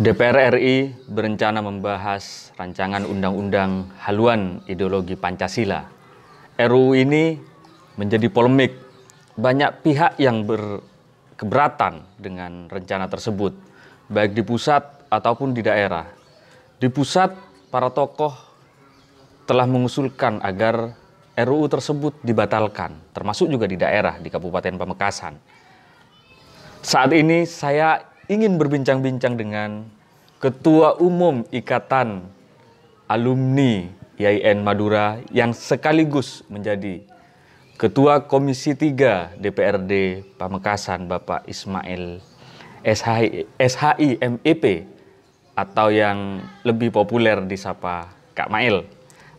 DPR RI berencana membahas rancangan undang-undang haluan ideologi Pancasila. RUU ini menjadi polemik. Banyak pihak yang berkeberatan dengan rencana tersebut, baik di pusat ataupun di daerah. Di pusat, para tokoh telah mengusulkan agar RUU tersebut dibatalkan, termasuk juga di daerah, di Kabupaten Pamekasan. Saat ini saya ingin berbincang-bincang dengan Ketua Umum Ikatan Alumni IAIN Madura yang sekaligus menjadi Ketua Komisi 3 DPRD Pamekasan, Bapak Ismail SHI MEP, atau yang lebih populer disapa Kak Mail.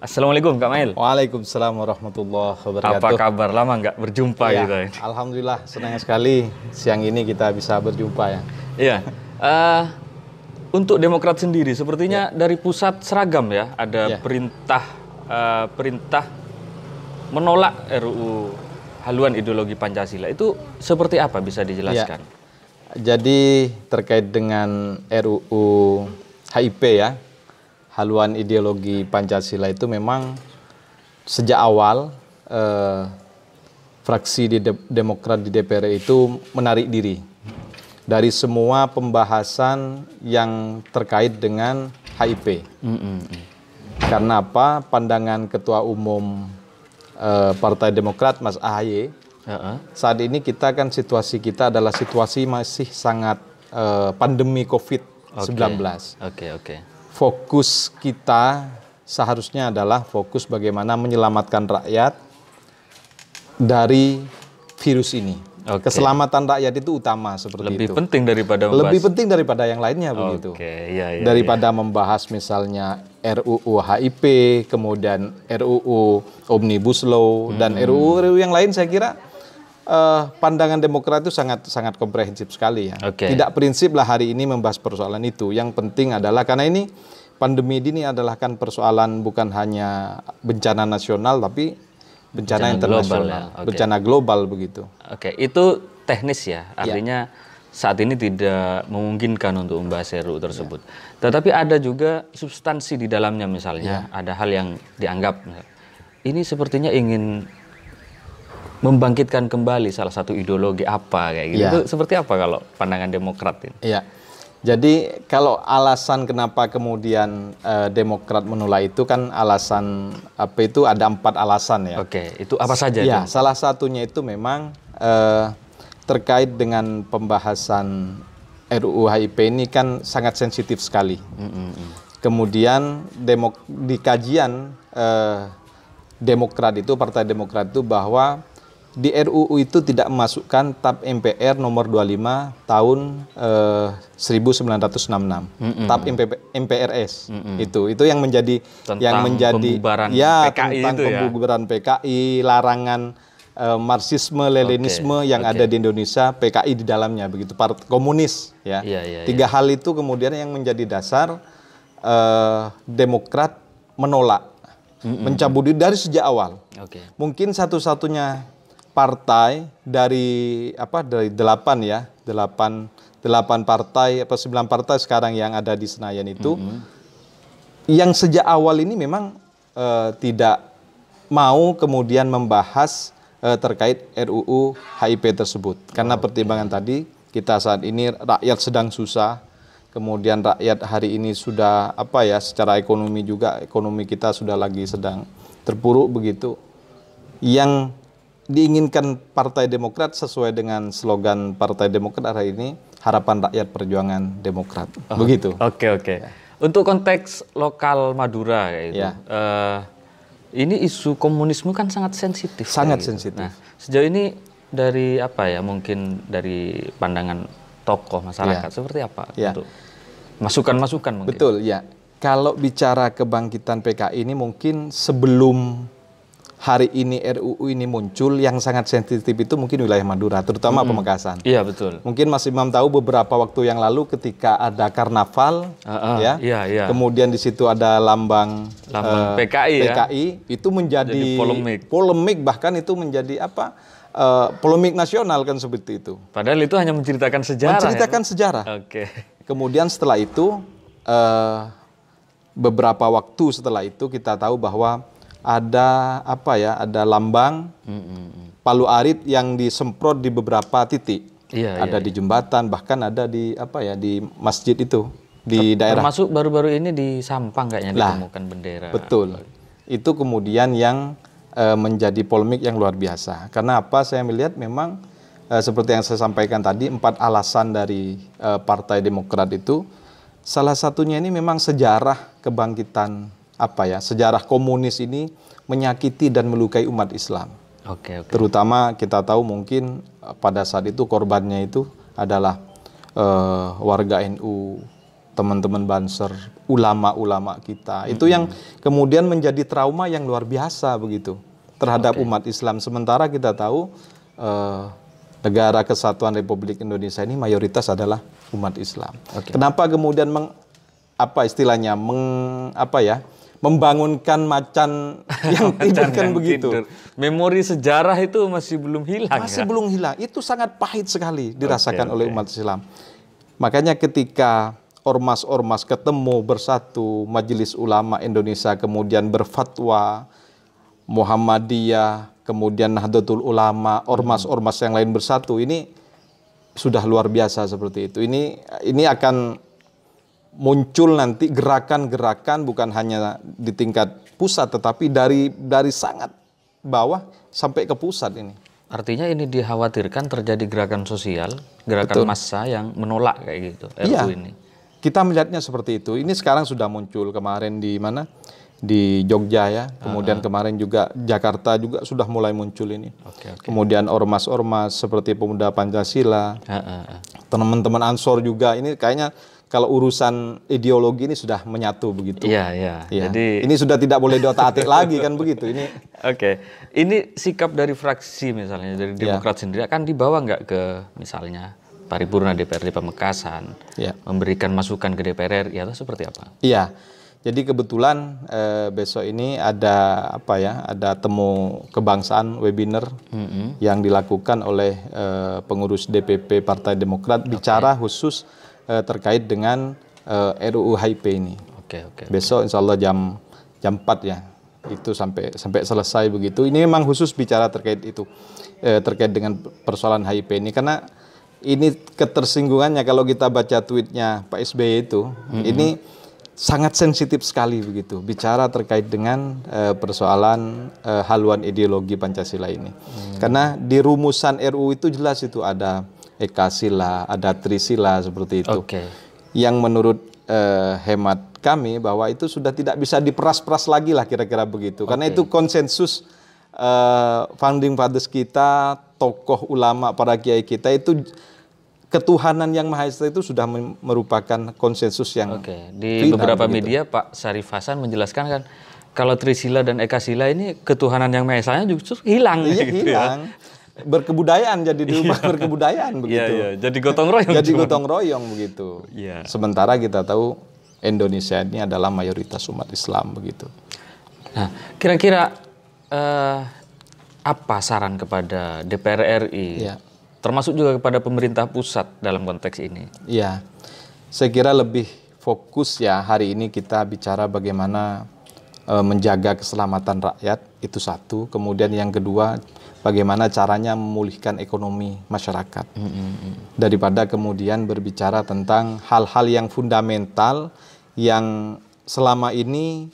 Assalamualaikum Kak Mail. Waalaikumsalam warahmatullahi wabarakatuh. Apa kabar? Lama nggak berjumpa ya, gitu. Alhamdulillah, senang sekali siang ini kita bisa berjumpa ya. Iya. Untuk Demokrat sendiri, sepertinya dari pusat seragam ya, ada perintah menolak RUU haluan ideologi Pancasila. Itu seperti apa, bisa dijelaskan? Jadi terkait dengan RUU HIP ya, haluan ideologi Pancasila, itu memang sejak awal fraksi Demokrat di DPR itu menarik diri dari semua pembahasan yang terkait dengan HIP. Karena apa? Pandangan Ketua Umum Partai Demokrat, Mas AHY, saat ini kita kan situasi kita adalah situasi masih sangat pandemi COVID-19. Fokus kita seharusnya adalah fokus bagaimana menyelamatkan rakyat dari virus ini. Keselamatan rakyat itu utama, seperti lebih itu. Lebih penting daripada yang lainnya begitu. Daripada membahas misalnya RUU HIP, kemudian RUU Omnibus Law dan RUU yang lain, saya kira pandangan Demokrat itu sangat komprehensif sekali ya. Tidak prinsip lah hari ini membahas persoalan itu. Yang penting adalah karena ini pandemi ini adalah kan persoalan bukan hanya bencana nasional tapi bencana internasional, bencana global begitu. Itu teknis ya, artinya saat ini tidak memungkinkan untuk membahas RUU tersebut. Tetapi ada juga substansi di dalamnya, misalnya ada hal yang dianggap ini sepertinya ingin membangkitkan kembali salah satu ideologi apa kayak gitu. Itu seperti apa kalau pandangan Demokrat ini? Jadi kalau alasan kenapa kemudian Demokrat menolak itu kan alasan apa itu ada 4 alasan ya. Itu apa saja? Salah satunya itu memang terkait dengan pembahasan RUU HIP ini kan sangat sensitif sekali. Kemudian di kajian Demokrat itu, Partai Demokrat itu, bahwa di RUU itu tidak memasukkan TAP MPR nomor 25 tahun 1966. TAP MPRS. Itu yang menjadi pembubaran PKI tentang itu pembubaran PKI, larangan Marxisme, Leninisme yang ada di Indonesia, PKI di dalamnya begitu, Partai Komunis ya. Tiga hal itu kemudian yang menjadi dasar Demokrat menolak, mencabut dari sejak awal. Mungkin satu-satunya partai dari 8 partai atau 9 partai sekarang yang ada di Senayan itu yang sejak awal ini memang tidak mau kemudian membahas terkait RUU HIP tersebut, karena pertimbangan tadi kita saat ini rakyat sedang susah, kemudian rakyat hari ini sudah secara ekonomi juga, ekonomi kita sudah lagi sedang terpuruk begitu. Yang diinginkan Partai Demokrat sesuai dengan slogan Partai Demokrat hari ini, harapan rakyat perjuangan Demokrat. Begitu. Untuk konteks lokal Madura ini isu komunisme kan sangat sensitif. Sensitif. Nah, sejauh ini dari mungkin dari pandangan tokoh masyarakat seperti apa untuk masukan-masukan mungkin? Betul ya. Kalau bicara kebangkitan PKI ini, mungkin sebelum hari ini RUU ini muncul, yang sangat sensitif itu mungkin wilayah Madura, terutama Pamekasan. Iya, betul. Mungkin Mas Imam tahu beberapa waktu yang lalu ketika ada karnaval, kemudian di situ ada lambang PKI, itu menjadi polemik, bahkan itu menjadi polemik nasional kan, seperti itu. Padahal itu hanya menceritakan sejarah. Sejarah. kemudian setelah itu beberapa waktu setelah itu kita tahu bahwa ada ada lambang Palu Arit yang disemprot di beberapa titik. Ada di jembatan, bahkan ada di di masjid itu di daerah. Termasuk baru-baru ini di Sampang kayaknya ditemukan bendera. Betul. Itu kemudian yang menjadi polemik yang luar biasa. Karena apa? Saya melihat memang seperti yang saya sampaikan tadi, 4 alasan dari Partai Demokrat itu, salah satunya ini memang sejarah kebangkitan sejarah komunis ini menyakiti dan melukai umat Islam. Terutama kita tahu mungkin pada saat itu korbannya itu adalah warga NU, teman-teman Banser, ulama-ulama kita. Itu yang kemudian menjadi trauma yang luar biasa begitu terhadap umat Islam. Sementara kita tahu Negara Kesatuan Republik Indonesia ini mayoritas adalah umat Islam. Kenapa kemudian membangunkan macan yang tidur kan begitu. Memori sejarah itu masih belum hilang. Masih belum hilang. Itu sangat pahit sekali dirasakan oleh umat Islam. Makanya ketika ormas-ormas ketemu bersatu, Majelis Ulama Indonesia kemudian berfatwa, Muhammadiyah, kemudian Nahdlatul Ulama, ormas-ormas yang lain bersatu, ini sudah luar biasa seperti itu. Ini akan muncul nanti gerakan-gerakan bukan hanya di tingkat pusat, tetapi dari sangat bawah sampai ke pusat ini. Artinya ini dikhawatirkan terjadi gerakan sosial, gerakan massa yang menolak kayak gitu RUU ini. Kita melihatnya seperti itu. Ini sekarang sudah muncul kemarin di mana? Di Jogja ya. Kemudian kemarin juga Jakarta juga sudah mulai muncul ini. Kemudian ormas-ormas seperti Pemuda Pancasila, teman-teman Ansor juga. Ini kayaknya kalau urusan ideologi ini sudah menyatu begitu. Iya. Jadi ini sudah tidak boleh diotak-atik lagi kan begitu. Ini. Ini sikap dari fraksi misalnya dari Demokrat sendiri akan dibawa nggak ke misalnya paripurna DPRD Pamekasan, memberikan masukan ke DPR RI atau seperti apa? Iya. Jadi kebetulan besok ini ada ada temu kebangsaan webinar yang dilakukan oleh pengurus DPP Partai Demokrat bicara khusus terkait dengan RUU HIP ini. Besok insya Allah jam 4 ya. Itu sampai selesai begitu. Ini memang khusus bicara terkait itu. Terkait dengan persoalan HIP ini. Karena ini ketersinggungannya kalau kita baca tweetnya Pak SBY itu. Ini sangat sensitif sekali begitu. Bicara terkait dengan persoalan haluan ideologi Pancasila ini. Karena di rumusan RUU itu jelas itu ada Ekasila, ada Trisila seperti itu. Yang menurut hemat kami bahwa itu sudah tidak bisa diperas-peras lagi lah kira-kira begitu. Karena itu konsensus founding fathers kita, tokoh ulama, para kiai kita itu ketuhanan yang Maha Esa itu sudah merupakan konsensus yang di beberapa media Pak Syarif Hasan menjelaskan kan kalau Trisila dan Ekasila ini ketuhanan yang Maha Esanya justru hilang. Hilang. Berkebudayaan jadi diubah berkebudayaan begitu. Jadi gotong royong. Jadi gotong royong begitu. Sementara kita tahu Indonesia ini adalah mayoritas umat Islam begitu. Nah, kira-kira apa saran kepada DPR RI? Termasuk juga kepada pemerintah pusat dalam konteks ini? Iya. Saya kira lebih fokus ya hari ini kita bicara bagaimana menjaga keselamatan rakyat, itu satu. Kemudian yang kedua, bagaimana caranya memulihkan ekonomi masyarakat. Daripada kemudian berbicara tentang hal-hal yang fundamental yang selama ini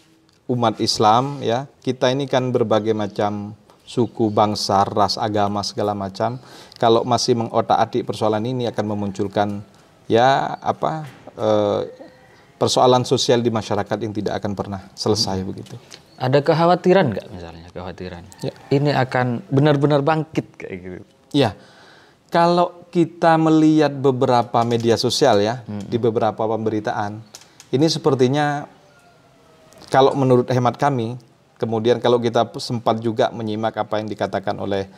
umat Islam ya, kita ini kan berbagai macam suku, bangsa, ras, agama segala macam. Kalau masih mengotak-atik persoalan ini akan memunculkan persoalan sosial di masyarakat yang tidak akan pernah selesai begitu. Ada kekhawatiran nggak misalnya ini akan benar-benar bangkit kayak gitu? Ya, kalau kita melihat beberapa media sosial ya, di beberapa pemberitaan, ini sepertinya kalau menurut hemat kami, kemudian kalau kita sempat juga menyimak apa yang dikatakan oleh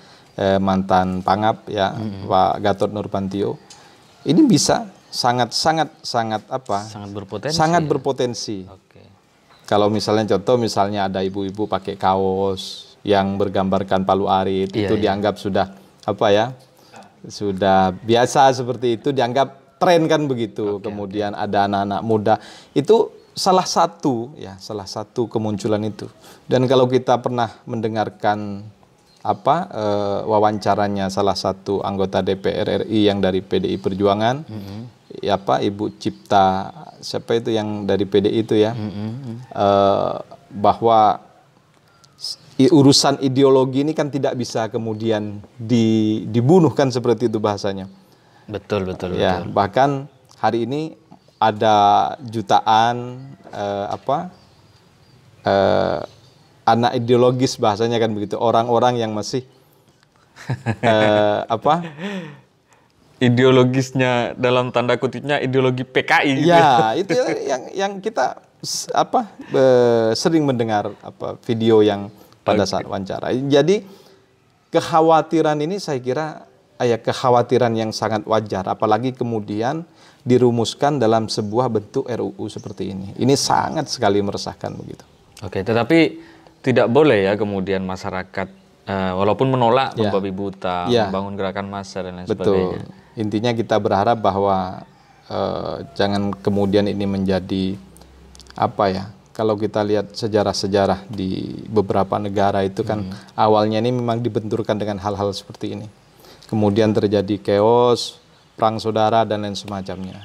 mantan Pangap ya, Pak Gatot Nurmantio, ini bisa sangat berpotensi. Kalau misalnya contoh ada ibu-ibu pakai kaos yang bergambarkan Palu Arit, itu dianggap sudah sudah biasa seperti itu, dianggap tren kan begitu. Kemudian ada anak-anak muda. Itu salah satu kemunculan itu. Dan kalau kita pernah mendengarkan wawancaranya salah satu anggota DPR RI yang dari PDI Perjuangan, Ibu Cipta, siapa itu yang dari PDI itu ya, bahwa urusan ideologi ini kan tidak bisa kemudian dibunuh kan, seperti itu bahasanya. Betul. Ya, bahkan hari ini ada jutaan anak ideologis bahasanya kan begitu, orang-orang yang masih ideologisnya dalam tanda kutipnya ideologi PKI gitu. Ya, itu yang kita sering mendengar video yang pada saat wawancara. Jadi kekhawatiran ini saya kira kekhawatiran yang sangat wajar, apalagi kemudian dirumuskan dalam sebuah bentuk RUU seperti ini. Ini sangat sekali meresahkan begitu. Oke, tetapi tidak boleh ya kemudian masyarakat walaupun menolak membabi buta, membangun gerakan massa dan lain sebagainya. Intinya kita berharap bahwa jangan kemudian ini menjadi kalau kita lihat sejarah-sejarah di beberapa negara itu kan awalnya ini memang dibenturkan dengan hal-hal seperti ini. Kemudian terjadi chaos, perang saudara dan lain semacamnya.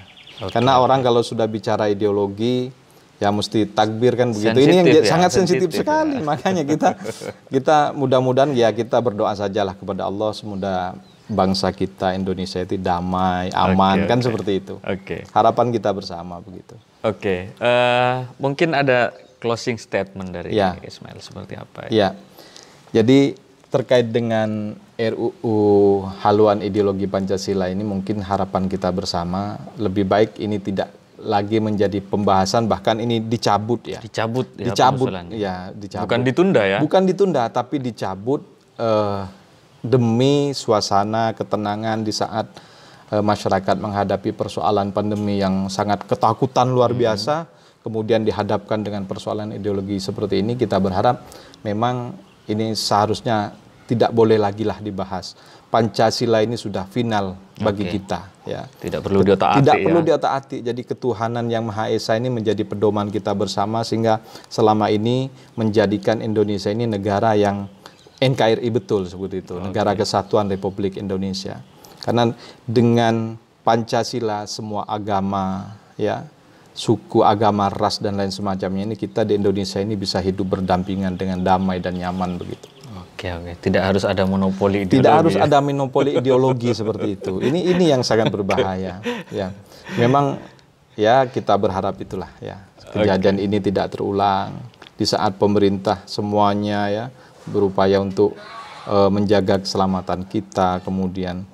Karena orang kalau sudah bicara ideologi ya mesti takbir kan begitu. Ini yang sangat sensitif sekali. Makanya kita mudah-mudahan kita berdoa sajalah kepada Allah, semoga bangsa kita Indonesia itu damai, aman, kan seperti itu. Harapan kita bersama begitu. Mungkin ada closing statement dari Ismail seperti apa? Ya. Jadi terkait dengan RUU haluan ideologi Pancasila ini, mungkin harapan kita bersama lebih baik ini tidak lagi menjadi pembahasan, bahkan ini dicabut. Dicabut. Bukan ditunda ya? Bukan ditunda, tapi dicabut demi suasana ketenangan di saat masyarakat menghadapi persoalan pandemi yang sangat ketakutan luar biasa, kemudian dihadapkan dengan persoalan ideologi seperti ini. Kita berharap memang ini seharusnya tidak boleh lagi lah dibahas. Pancasila ini sudah final bagi kita. Ya. Tidak perlu diotak-atik. Tidak perlu diotak-atik. Jadi ketuhanan yang Maha Esa ini menjadi pedoman kita bersama, sehingga selama ini menjadikan Indonesia ini negara yang NKRI betul seperti itu, Negara Kesatuan Republik Indonesia. Karena dengan Pancasila semua agama, suku, agama, ras dan lain semacamnya ini, kita di Indonesia ini bisa hidup berdampingan dengan damai dan nyaman begitu. Tidak harus ada monopoli ideologi. Tidak harus ada monopoli ideologi seperti itu. Ini yang sangat berbahaya. Ya, memang kita berharap itulah kejadian ini tidak terulang di saat pemerintah semuanya berupaya untuk menjaga keselamatan kita. Kemudian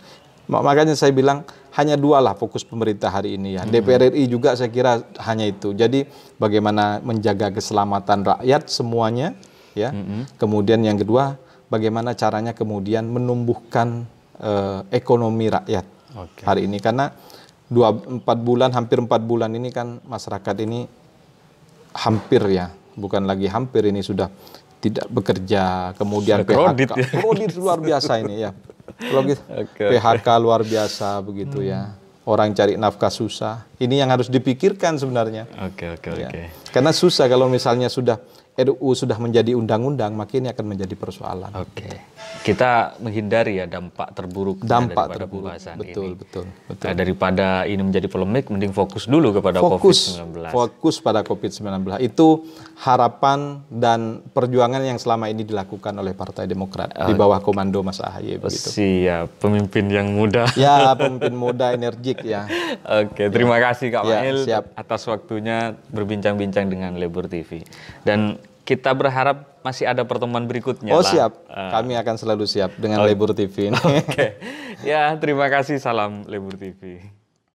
makanya saya bilang hanya dua lah fokus pemerintah hari ini DPR RI juga saya kira hanya itu. Jadi bagaimana menjaga keselamatan rakyat semuanya Kemudian yang kedua, bagaimana caranya kemudian menumbuhkan ekonomi rakyat hari ini, karena hampir 4 bulan ini kan masyarakat ini hampir bukan lagi hampir, ini sudah tidak bekerja, kemudian PHK kredit luar biasa ini PHK luar biasa begitu orang cari nafkah susah. Ini yang harus dipikirkan sebenarnya. Karena susah kalau misalnya RUU sudah menjadi undang-undang, maka ini akan menjadi persoalan. Kita menghindari dampak terburuk daripada pembahasan ini. Betul. Daripada ini menjadi polemik, mending fokus dulu kepada COVID-19. Fokus pada COVID-19. Itu harapan dan perjuangan yang selama ini dilakukan oleh Partai Demokrat di bawah komando Mas Ahaye. Siap, pemimpin yang muda. Pemimpin muda, energik terima kasih Kak Mail atas waktunya berbincang-bincang dengan Lebur TV. Dan kita berharap masih ada pertemuan berikutnya. Siap. Kami akan selalu siap dengan Lebur TV. Terima kasih. Salam Lebur TV.